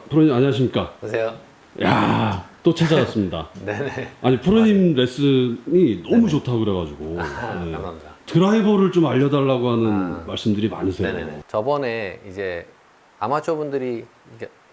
프로님 안녕하십니까? 보세요. 야, 또 찾아왔습니다. 네네. 아니 프로님 레슨이 너무 좋다고 그래가지고 네. 감사합니다. 드라이버를 좀 알려달라고 하는 말씀들이 많으세요. 네네네. 저번에 이제 아마추어 분들이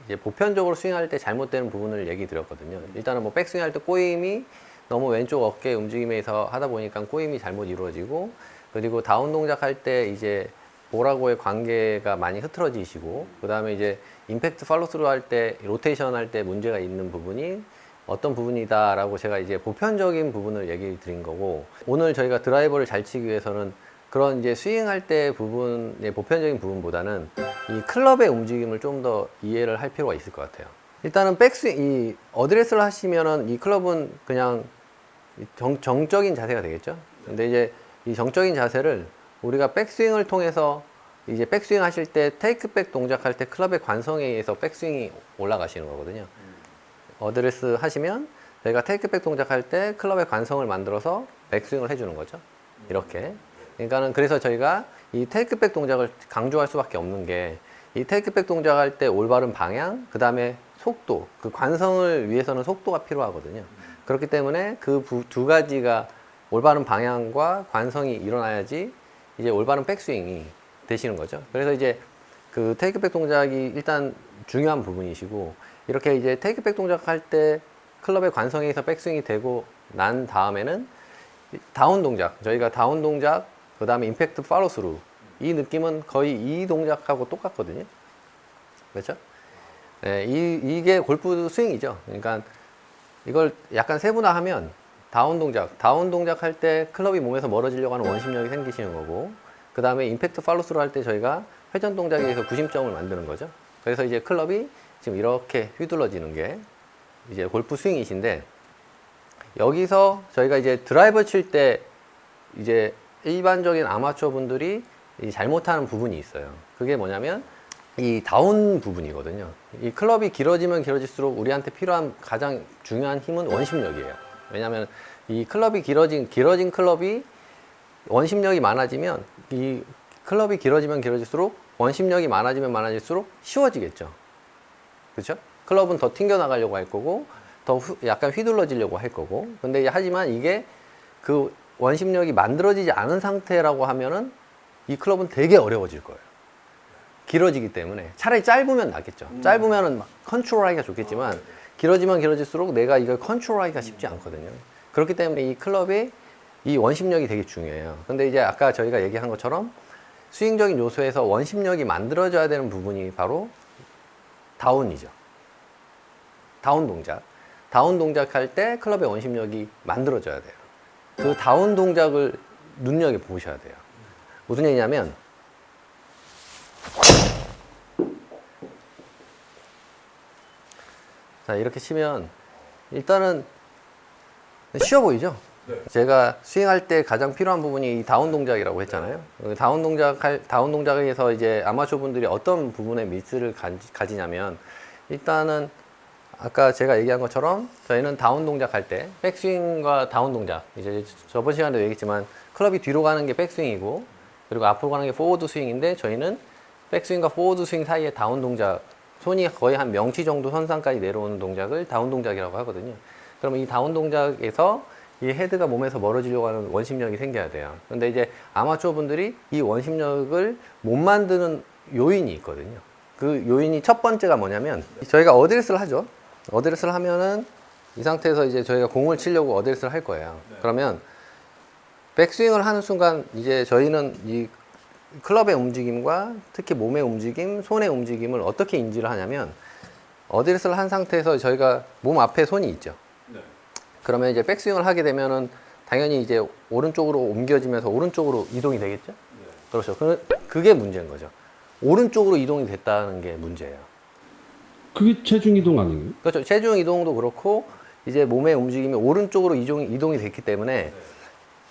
이제 보편적으로 스윙할 때 잘못되는 부분을 얘기 드렸거든요. 일단은 뭐 백스윙 할 때 꼬임이 너무 왼쪽 어깨 움직임에서 하다 보니까 꼬임이 잘못 이루어지고, 그리고 다운 동작 할 때 이제 볼하고의 관계가 많이 흐트러지시고, 그 다음에 이제 임팩트 팔로스루 할 때 로테이션 할 때 문제가 있는 부분이 어떤 부분이다 라고 제가 이제 보편적인 부분을 얘기 드린 거고, 오늘 저희가 드라이버를 잘 치기 위해서는 그런 이제 스윙할 때 부분의 보편적인 부분보다는 이 클럽의 움직임을 좀 더 이해를 할 필요가 있을 것 같아요. 일단은 백스윙, 이 어드레스를 하시면은 이 클럽은 그냥 정적인 자세가 되겠죠. 근데 이제 이 정적인 자세를 우리가 백스윙을 통해서 이제 백스윙 하실 때 테이크백 동작할 때 클럽의 관성에 의해서 백스윙이 올라가시는 거거든요. 어드레스 하시면 저희가 테이크백 동작할 때 클럽의 관성을 만들어서 백스윙을 해주는 거죠. 이렇게. 그러니까는 그래서 저희가 이 테이크백 동작을 강조할 수밖에 없는 게, 이 테이크백 동작할 때 올바른 방향, 그 다음에 속도, 그 관성을 위해서는 속도가 필요하거든요. 그렇기 때문에 그 두 가지가 올바른 방향과 관성이 일어나야지 이제 올바른 백스윙이 되시는 거죠. 그래서 이제 그 테이크백 동작이 일단 중요한 부분이시고, 이렇게 이제 테이크백 동작 할 때 클럽의 관성에 의해서 백스윙이 되고 난 다음에는 다운 동작, 저희가 다운 동작, 그 다음에 임팩트 팔로스루, 이 느낌은 거의 이 동작하고 똑같거든요. 그렇죠? 네, 이게 골프 스윙이죠. 그러니까 이걸 약간 세분화하면 다운 동작 할 때 클럽이 몸에서 멀어지려고 하는 원심력이 생기시는 거고, 그 다음에 임팩트 팔로스루 할 때 저희가 회전 동작에 의해서 구심점을 만드는 거죠. 그래서 이제 클럽이 지금 이렇게 휘둘러지는 게 이제 골프 스윙이신데, 여기서 저희가 이제 드라이버 칠 때 이제 일반적인 아마추어 분들이 잘못하는 부분이 있어요. 그게 뭐냐면 이 다운 부분이거든요. 이 클럽이 길어지면 길어질수록 우리한테 필요한 가장 중요한 힘은 원심력이에요. 왜냐하면 이 클럽이 길어진 클럽이 원심력이 많아지면, 이 클럽이 길어지면 길어질수록 원심력이 많아지면 많아질수록 쉬워지겠죠. 그렇죠? 클럽은 더 튕겨 나가려고 할 거고, 더 약간 휘둘러지려고 할 거고. 근데 하지만 이게 그 원심력이 만들어지지 않은 상태라고 하면은 이 클럽은 되게 어려워질 거예요. 길어지기 때문에. 차라리 짧으면 낫겠죠. 짧으면은 막 컨트롤하기가 좋겠지만, 길어지면 길어질수록 내가 이걸 컨트롤하기가 쉽지 않거든요. 그렇기 때문에 이 클럽의 이 원심력이 되게 중요해요. 근데 이제 아까 저희가 얘기한 것처럼 스윙적인 요소에서 원심력이 만들어져야 되는 부분이 바로 다운이죠. 다운 동작. 다운 동작할 때 클럽의 원심력이 만들어져야 돼요. 그 다운 동작을 눈여겨보셔야 돼요. 무슨 얘기냐면, 자, 이렇게 치면 일단은 쉬워 보이죠? 네. 제가 스윙할 때 가장 필요한 부분이 이 다운 동작이라고 했잖아요. 다운 동작에 의해서 이제 아마추어 분들이 어떤 부분에 미스를 가지냐면, 일단은 아까 제가 얘기한 것처럼 저희는 다운 동작 할 때 백스윙과 다운 동작, 이제 저번 시간에도 얘기했지만 클럽이 뒤로 가는 게 백스윙이고, 그리고 앞으로 가는 게 포워드 스윙인데, 저희는 백스윙과 포워드 스윙 사이에 다운 동작, 손이 거의 한 명치 정도 선상까지 내려오는 동작을 다운 동작이라고 하거든요. 그러면 이 다운 동작에서 이 헤드가 몸에서 멀어지려고 하는 원심력이 생겨야 돼요. 근데 이제 아마추어 분들이 이 원심력을 못 만드는 요인이 있거든요. 그 요인이 첫 번째가 뭐냐면, 저희가 어드레스를 하죠. 어드레스를 하면은 이 상태에서 이제 저희가 공을 치려고 어드레스를 할 거예요. 그러면 백스윙을 하는 순간 이제 저희는 이 클럽의 움직임과 특히 몸의 움직임, 손의 움직임을 어떻게 인지를 하냐면, 어드레스를 한 상태에서 저희가 몸 앞에 손이 있죠. 네. 그러면 이제 백스윙을 하게 되면은 당연히 이제 오른쪽으로 옮겨지면서 오른쪽으로 이동이 되겠죠. 네. 그렇죠. 그게 문제인 거죠. 오른쪽으로 이동이 됐다는 게 문제예요. 그게 체중 이동 아니에요? 그렇죠. 체중 이동도 그렇고, 이제 몸의 움직임이 오른쪽으로 이동이 됐기 때문에,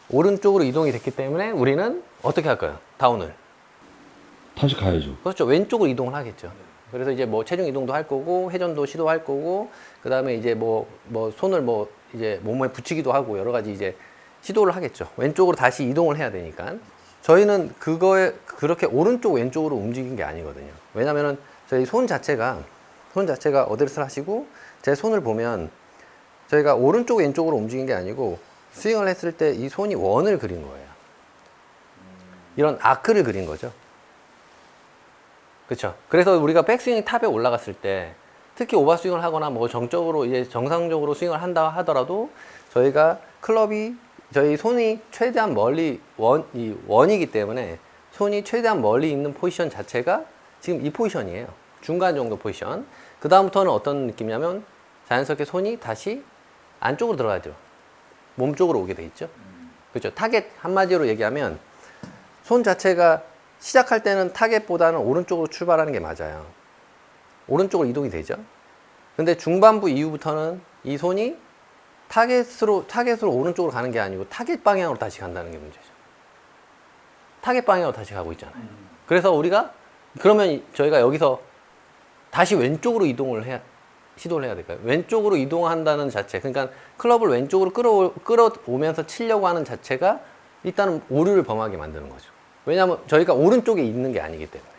오른쪽으로 이동이 됐기 때문에 우리는 어떻게 할까요? 다운을. 다시 가야죠. 그렇죠. 왼쪽으로 이동을 하겠죠. 그래서 이제 뭐 체중 이동도 할 거고, 회전도 시도할 거고, 그 다음에 이제 뭐 손을 뭐 이제 몸에 붙이기도 하고, 여러 가지 이제 시도를 하겠죠. 왼쪽으로 다시 이동을 해야 되니까. 저희는 그렇게 오른쪽 왼쪽으로 움직인 게 아니거든요. 왜냐면은 저희 손 자체가 손 자체가 어드레스를 하시고 제 손을 보면 저희가 오른쪽 왼쪽으로 움직인 게 아니고 스윙을 했을 때 이 손이 원을 그린 거예요. 이런 아크를 그린 거죠. 그렇죠. 그래서 우리가 백스윙이 탑에 올라갔을 때 특히 오버스윙을 하거나 뭐 정적으로 이제 정상적으로 스윙을 한다 하더라도 저희가 클럽이 저희 손이 최대한 멀리 원이기 때문에 손이 최대한 멀리 있는 포지션 자체가 지금 이 포지션이에요. 중간 정도 포지션. 그 다음부터는 어떤 느낌이냐면 자연스럽게 손이 다시 안쪽으로 들어가죠. 몸 쪽으로 오게 돼 있죠. 그렇죠. 타겟 한마디로 얘기하면 손 자체가 시작할 때는 타겟보다는 오른쪽으로 출발하는 게 맞아요. 오른쪽으로 이동이 되죠. 근데 중반부 이후부터는 이 손이 타겟으로 오른쪽으로 가는 게 아니고 타겟 방향으로 다시 간다는 게 문제죠. 타겟 방향으로 다시 가고 있잖아요. 그래서 우리가 그러면 저희가 여기서 다시 왼쪽으로 시도를 해야 될까요? 왼쪽으로 이동한다는 자체, 그러니까 클럽을 왼쪽으로 끌어오면서 치려고 하는 자체가 일단은 오류를 범하게 만드는 거죠. 왜냐하면 저희가 오른쪽에 있는 게 아니기 때문에.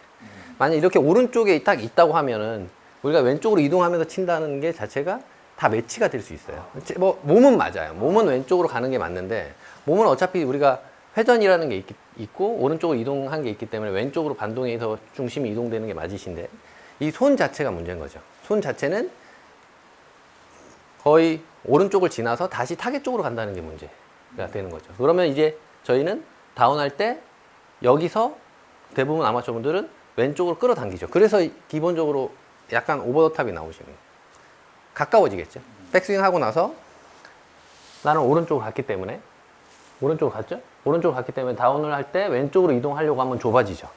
만약 이렇게 오른쪽에 딱 있다고 하면은 우리가 왼쪽으로 이동하면서 친다는 게 자체가 다 매치가 될 수 있어요. 뭐 몸은 맞아요. 몸은 왼쪽으로 가는 게 맞는데 몸은 어차피 우리가 회전이라는 게 있고 오른쪽으로 이동한 게 있기 때문에 왼쪽으로 반동해서 중심이 이동되는 게 맞으신데 이 손 자체가 문제인 거죠. 손 자체는 거의 오른쪽을 지나서 다시 타겟 쪽으로 간다는 게 문제가 되는 거죠. 그러면 이제 저희는 다운할 때 여기서 대부분 아마추어분들은 왼쪽으로 끌어당기죠. 그래서 기본적으로 약간 오버 더 탑이 나오시는 거예요. 가까워지겠죠. 백스윙 하고 나서 나는 오른쪽으로 갔기 때문에 오른쪽으로 갔죠? 오른쪽으로 갔기 때문에 다운을 할 때 왼쪽으로 이동하려고 하면 좁아지죠.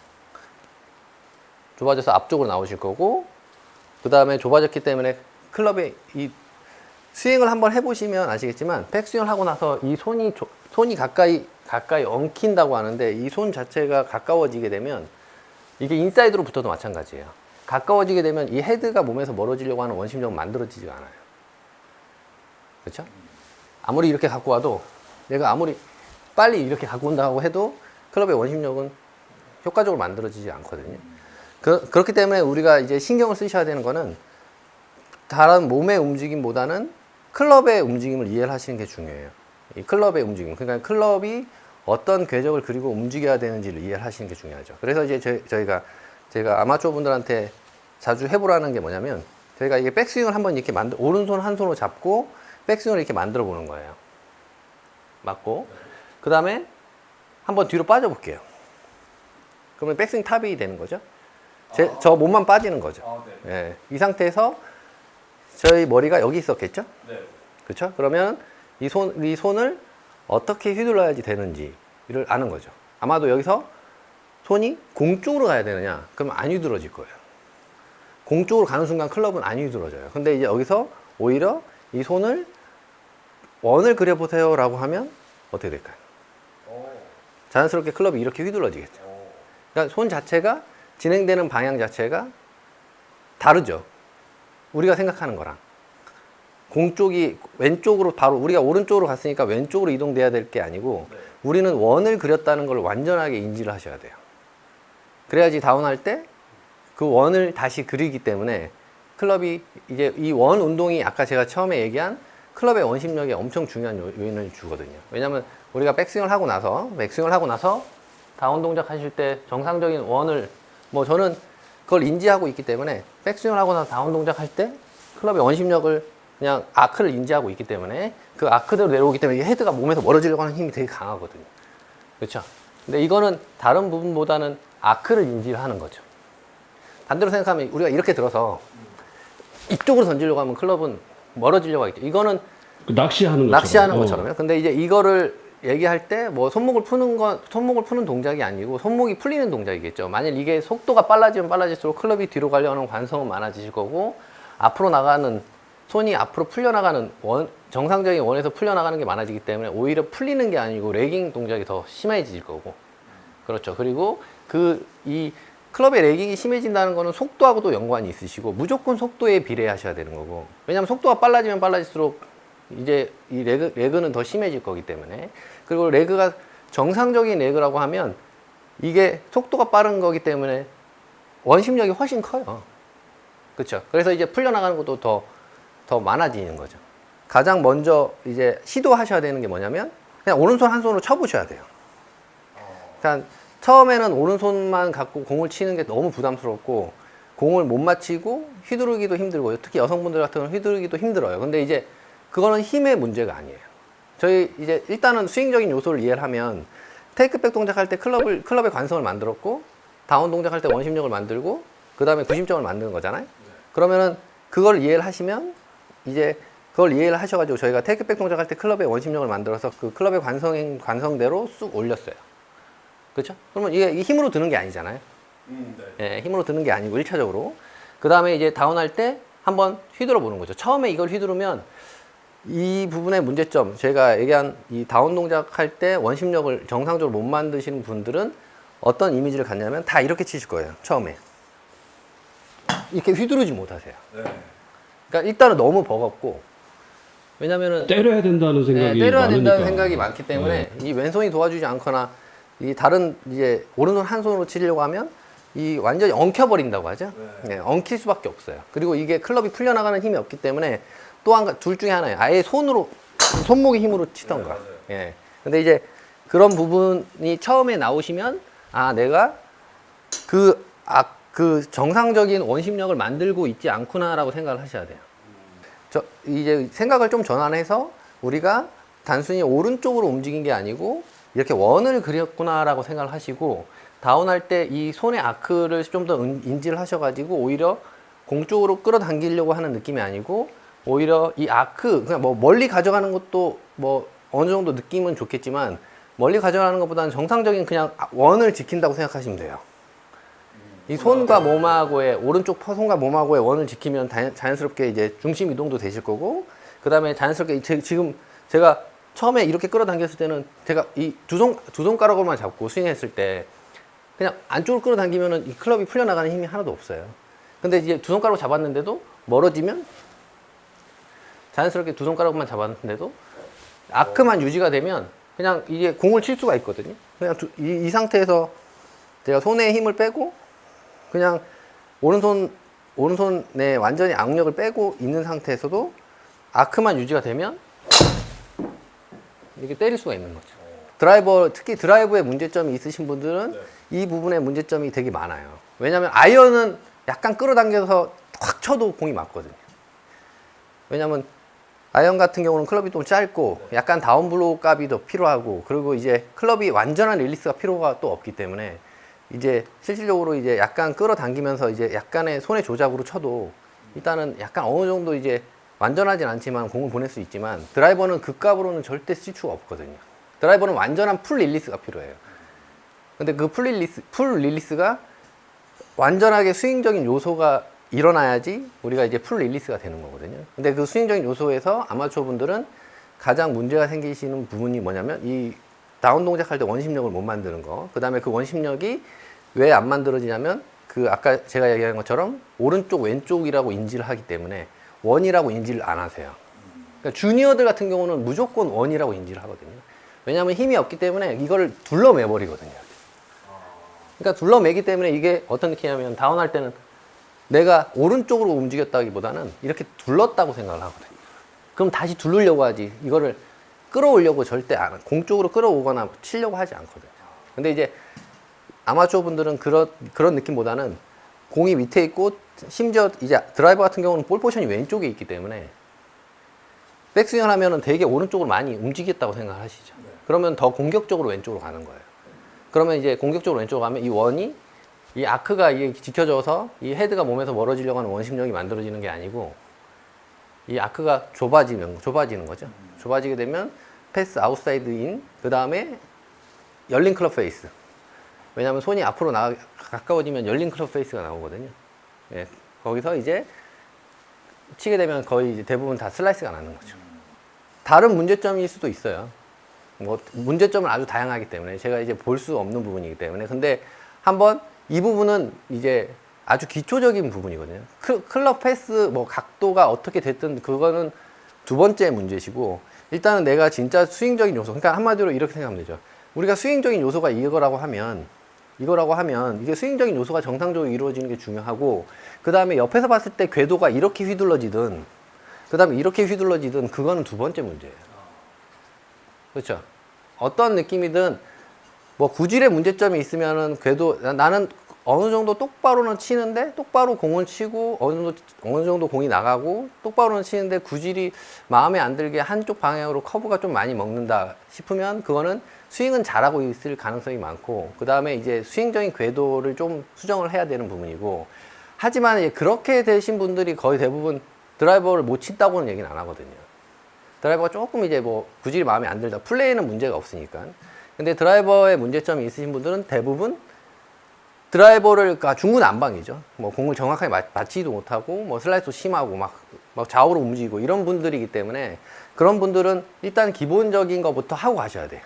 좁아져서 앞쪽으로 나오실 거고 그 다음에 좁아졌기 때문에 클럽에 이 스윙을 한번 해보시면 아시겠지만 백스윙을 하고 나서 이 손이 가까이 엉킨다고 하는데 이 손 자체가 가까워지게 되면 이게 인사이드로 붙어도 마찬가지예요. 가까워지게 되면 이 헤드가 몸에서 멀어지려고 하는 원심력은 만들어지지가 않아요. 그렇죠? 아무리 이렇게 갖고 와도 내가 아무리 빨리 이렇게 갖고 온다고 해도 클럽의 원심력은 효과적으로 만들어지지 않거든요. 그렇기 때문에 우리가 이제 신경을 쓰셔야 되는 거는 다른 몸의 움직임보다는 클럽의 움직임을 이해를 하시는 게 중요해요. 이 클럽의 움직임. 그러니까 클럽이 어떤 궤적을 그리고 움직여야 되는지를 이해를 하시는 게 중요하죠. 그래서 이제 제가 아마추어 분들한테 자주 해보라는 게 뭐냐면 저희가 이게 백스윙을 한번 이렇게 오른손 한 손으로 잡고 백스윙을 이렇게 만들어 보는 거예요. 맞고 그 다음에 한번 뒤로 빠져 볼게요. 그러면 백스윙 탑이 되는 거죠. 저 몸만 빠지는 거죠. 네. 예, 이 상태에서 저희 머리가 여기 있었겠죠. 네. 그렇죠? 그러면 이 손을 어떻게 휘둘러야지 되는지를 아는 거죠. 아마도 여기서 손이 공 쪽으로 가야 되느냐? 그러면 안 휘둘러질 거예요. 공 쪽으로 가는 순간 클럽은 안 휘둘러져요. 근데 이제 여기서 오히려 이 손을 원을 그려보세요 라고 하면 어떻게 될까요? 자연스럽게 클럽이 이렇게 휘둘러지겠죠. 그러니까 손 자체가 진행되는 방향 자체가 다르죠. 우리가 생각하는 거랑. 공 쪽이 왼쪽으로 바로 우리가 오른쪽으로 갔으니까 왼쪽으로 이동돼야 될 게 아니고 우리는 원을 그렸다는 걸 완전하게 인지를 하셔야 돼요. 그래야지 다운할 때 그 원을 다시 그리기 때문에 클럽이 이제 이 원 운동이 아까 제가 처음에 얘기한 클럽의 원심력에 엄청 중요한 요인을 주거든요. 왜냐면 우리가 백스윙을 하고 나서 다운 동작 하실 때 정상적인 원을 뭐 저는 그걸 인지하고 있기 때문에 백스윙을 하고 나서 다운 동작 할 때 클럽의 원심력을 그냥 아크를 인지하고 있기 때문에 그 아크대로 내려오기 때문에 이 헤드가 몸에서 멀어지려고 하는 힘이 되게 강하거든요. 그렇죠? 근데 이거는 다른 부분보다는 아크를 인지를 하는 거죠. 반대로 생각하면 우리가 이렇게 들어서 이쪽으로 던지려고 하면 클럽은 멀어지려고 하겠죠. 이거는 낚시하는 것처럼요. 근데 이제 이거를 얘기할 때 뭐 손목을 푸는 동작이 아니고 손목이 풀리는 동작이겠죠. 만약 이게 속도가 빨라지면 빨라질수록 클럽이 뒤로 가려는 관성은 많아지실 거고 앞으로 나가는 손이 앞으로 풀려나가는 정상적인 원에서 풀려나가는 게 많아지기 때문에 오히려 풀리는 게 아니고 레깅 동작이 더 심해질 거고 그렇죠. 그리고 이 클럽의 레깅이 심해진다는 거는 속도하고도 연관이 있으시고 무조건 속도에 비례하셔야 되는 거고 왜냐하면 속도가 빨라지면 빨라질수록 이제 이 레그는 더 심해질 거기 때문에 그리고 레그가 정상적인 레그라고 하면 이게 속도가 빠른 거기 때문에 원심력이 훨씬 커요. 그렇죠. 그래서 이제 풀려나가는 것도 더 많아지는 거죠. 가장 먼저 이제 시도하셔야 되는 게 뭐냐면 그냥 오른손 한 손으로 쳐보셔야 돼요. 그러니까 처음에는 오른손만 갖고 공을 치는 게 너무 부담스럽고 공을 못 맞히고 휘두르기도 힘들고 특히 여성분들 같은 경우는 휘두르기도 힘들어요. 근데 이제 그거는 힘의 문제가 아니에요. 저희 이제 일단은 스윙적인 요소를 이해를 하면 테이크백 동작할 때 클럽의 관성을 만들었고 다운 동작할 때 원심력을 만들고 그 다음에 구심점을 만드는 거잖아요. 그러면은 그걸 이해를 하시면 이제 그걸 이해를 하셔가지고 저희가 테이크백 동작할 때 클럽의 원심력을 만들어서 그 클럽의 관성대로 쑥 올렸어요. 그렇죠? 그러면 이게 힘으로 드는 게 아니잖아요. 네. 예, 힘으로 드는 게 아니고 1차적으로. 그 다음에 이제 다운할 때 한번 휘둘러 보는 거죠. 처음에 이걸 휘두르면 이 부분의 문제점, 제가 얘기한 이 다운 동작할 때 원심력을 정상적으로 못 만드시는 분들은 어떤 이미지를 갖냐면 다 이렇게 치실 거예요. 처음에. 이렇게 휘두르지 못하세요. 네. 그러니까 일단은 너무 버겁고 왜냐면은 때려야 된다는 생각이 때려야 많으니까. 된다는 생각이 많기 때문에 이 왼손이 도와주지 않거나 이 다른 이제 오른손 한 손으로 치려고 하면 이 완전히 엉켜버린다고 하죠. 네. 네, 엉킬 수밖에 없어요. 그리고 이게 클럽이 풀려나가는 힘이 없기 때문에 또 둘 중에 하나예요. 아예 손목의 힘으로 치던가. 네, 예. 근데 이제 그런 부분이 처음에 나오시면 아 내가 그 정상적인 원심력을 만들고 있지 않구나라고 생각을 하셔야 돼요. 이제 생각을 좀 전환해서 우리가 단순히 오른쪽으로 움직인 게 아니고 이렇게 원을 그렸구나라고 생각을 하시고 다운할 때 이 손의 아크를 좀 더 인지를 하셔가지고 오히려 공 쪽으로 끌어당기려고 하는 느낌이 아니고 오히려 이 아크 그냥 뭐 멀리 가져가는 것도 뭐 어느 정도 느낌은 좋겠지만 멀리 가져가는 것보다는 정상적인 그냥 원을 지킨다고 생각하시면 돼요. 이 손과 몸하고의 오른쪽 손과 몸하고의 원을 지키면 자연스럽게 이제 중심 이동도 되실 거고 그 다음에 자연스럽게 지금 제가 처음에 이렇게 끌어당겼을 때는 제가 이 두 손가락으로만 잡고 스윙했을 때 그냥 안쪽으로 끌어당기면은 이 클럽이 풀려나가는 힘이 하나도 없어요. 근데 이제 두 손가락으로 잡았는데도 멀어지면 자연스럽게 두 손가락만 잡았는데도 아크만 유지가 되면 그냥 이게 공을 칠 수가 있거든요. 그냥 이 상태에서 제가 손에 힘을 빼고 그냥 오른손에 완전히 악력을 빼고 있는 상태에서도 아크만 유지가 되면 이렇게 때릴 수가 있는 거죠. 특히 드라이버에 문제점이 있으신 분들은 이 부분에 문제점이 되게 많아요. 왜냐하면 아이언은 약간 끌어당겨서 확 쳐도 공이 맞거든요. 왜냐하면 아이언 같은 경우는 클럽이 좀 짧고 약간 다운블로우 값이 더 필요하고 그리고 이제 클럽이 완전한 릴리스가 필요가 또 없기 때문에 이제 실질적으로 이제 약간 끌어당기면서 이제 약간의 손의 조작으로 쳐도 일단은 약간 어느 정도 이제 완전하진 않지만 공을 보낼 수 있지만 드라이버는 그 값으로는 절대 쓸 수가 없거든요. 드라이버는 완전한 풀 릴리스가 필요해요. 근데 그 풀 릴리스가 완전하게 스윙적인 요소가 일어나야지 우리가 이제 풀 릴리스가 되는 거거든요. 근데 그 스윙적인 요소에서 아마추어 분들은 가장 문제가 생기시는 부분이 뭐냐면 이 다운 동작할 때 원심력을 못 만드는 거. 그 다음에 그 원심력이 왜 안 만들어지냐면 그 아까 제가 얘기한 것처럼 오른쪽 왼쪽이라고 인지를 하기 때문에 원이라고 인지를 안 하세요. 그러니까 주니어들 같은 경우는 무조건 원이라고 인지를 하거든요. 왜냐하면 힘이 없기 때문에 이거를 둘러매 버리거든요. 그러니까 둘러매기 때문에 이게 어떤 느낌이냐면 다운할 때는 내가 오른쪽으로 움직였다기보다는 이렇게 둘렀다고 생각을 하거든요. 그럼 다시 둘르려고 하지 이거를 끌어오려고 절대 안 해요. 공 쪽으로 끌어오거나 치려고 하지 않거든요. 근데 이제 아마추어 분들은 그런 느낌보다는 공이 밑에 있고 심지어 이제 드라이버 같은 경우는 볼 포션이 왼쪽에 있기 때문에 백스윙을 하면은 되게 오른쪽으로 많이 움직였다고 생각을 하시죠. 그러면 더 공격적으로 왼쪽으로 가는 거예요. 그러면 이제 공격적으로 왼쪽으로 가면 이 원이 이 아크가 이게 지켜져서 이 헤드가 몸에서 멀어지려고 하는 원심력이 만들어지는 게 아니고 이 아크가 좁아지는 거죠. 좁아지게 되면 패스 아웃사이드 인, 그 다음에 열린 클럽 페이스. 왜냐하면 손이 앞으로 가까워지면 열린 클럽 페이스가 나오거든요. 예, 거기서 이제 치게 되면 거의 이제 대부분 다 슬라이스가 나는 거죠. 다른 문제점일 수도 있어요. 뭐 문제점은 아주 다양하기 때문에 제가 이제 볼 수 없는 부분이기 때문에 근데 한번 이 부분은 이제 아주 기초적인 부분이거든요. 클럽 패스 뭐 각도가 어떻게 됐든 그거는 두 번째 문제시고 일단은 내가 진짜 스윙적인 요소 그러니까 한마디로 이렇게 생각하면 되죠. 우리가 스윙적인 요소가 이거라고 하면 이거라고 하면 이게 스윙적인 요소가 정상적으로 이루어지는 게 중요하고, 그 다음에 옆에서 봤을 때 궤도가 이렇게 휘둘러지든 그 다음에 이렇게 휘둘러지든 그거는 두 번째 문제예요. 그렇죠? 어떤 느낌이든 뭐 구질의 문제점이 있으면은 궤도, 나는 어느 정도 똑바로는 치는데 똑바로 공을 치고 어느 정도 공이 나가고 똑바로는 치는데 구질이 마음에 안 들게 한쪽 방향으로 커브가 좀 많이 먹는다 싶으면 그거는 스윙은 잘하고 있을 가능성이 많고, 그 다음에 이제 스윙적인 궤도를 좀 수정을 해야 되는 부분이고, 하지만 이제 그렇게 되신 분들이 거의 대부분 드라이버를 못 친다고는 얘기는 안 하거든요. 드라이버가 조금 이제 뭐 구질이 마음에 안 들다, 플레이는 문제가 없으니까. 근데 드라이버에 문제점이 있으신 분들은 대부분 드라이버를, 그러니까 중구난방이죠. 뭐 공을 정확하게 맞지도 못하고 뭐 슬라이스도 심하고 막 좌우로 움직이고 이런 분들이기 때문에, 그런 분들은 일단 기본적인 것부터 하고 가셔야 돼요.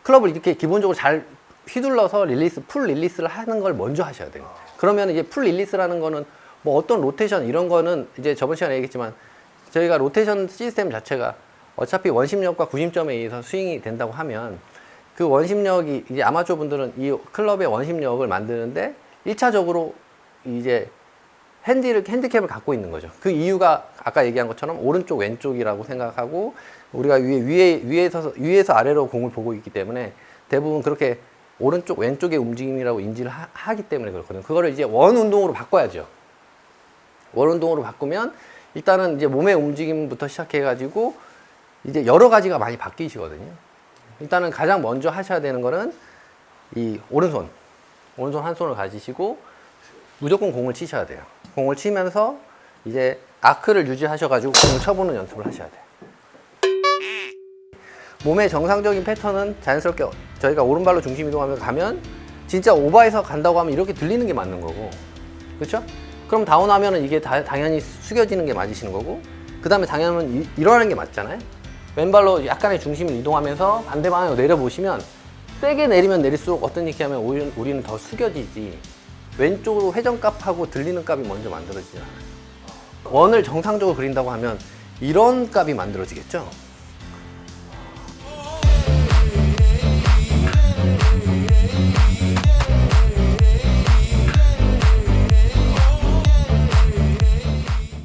클럽을 이렇게 기본적으로 잘 휘둘러서 풀 릴리스를 하는 걸 먼저 하셔야 돼요. 그러면 이제 풀 릴리스라는 거는 뭐 어떤 로테이션 이런 거는 이제 저번 시간에 얘기했지만, 저희가 로테이션 시스템 자체가 어차피 원심력과 구심점에 의해서 스윙이 된다고 하면, 그 원심력이 이제 아마추어 분들은 이 클럽의 원심력을 만드는데 1차적으로 이제 핸디캡을 갖고 있는 거죠. 그 이유가 아까 얘기한 것처럼 오른쪽 왼쪽이라고 생각하고, 우리가 위에서 아래로 공을 보고 있기 때문에 대부분 그렇게 오른쪽 왼쪽의 움직임이라고 인지를 하기 때문에 그렇거든요. 그거를 이제 원 운동으로 바꿔야죠. 원 운동으로 바꾸면 일단은 이제 몸의 움직임부터 시작해 가지고 이제 여러 가지가 많이 바뀌시거든요. 일단은 가장 먼저 하셔야 되는 거는 이 오른손 한 손을 가지시고 무조건 공을 치셔야 돼요. 공을 치면서 이제 아크를 유지하셔가지고 공을 쳐보는 연습을 하셔야 돼요. 몸의 정상적인 패턴은 자연스럽게 저희가 오른발로 중심 이동하면서 가면, 진짜 오버해서 간다고 하면 이렇게 들리는 게 맞는 거고, 그렇죠? 그럼 다운하면은 이게 당연히 숙여지는 게 맞으시는 거고, 그 다음에 당연히 일어나는 게 맞잖아요. 왼발로 약간의 중심을 이동하면서 반대 방향으로 내려보시면, 세게 내리면 내릴수록 어떤 얘기 하면 우리는 더 숙여지지, 왼쪽으로 회전값하고 들리는 값이 먼저 만들어지잖아요. 원을 정상적으로 그린다고 하면 이런 값이 만들어지겠죠.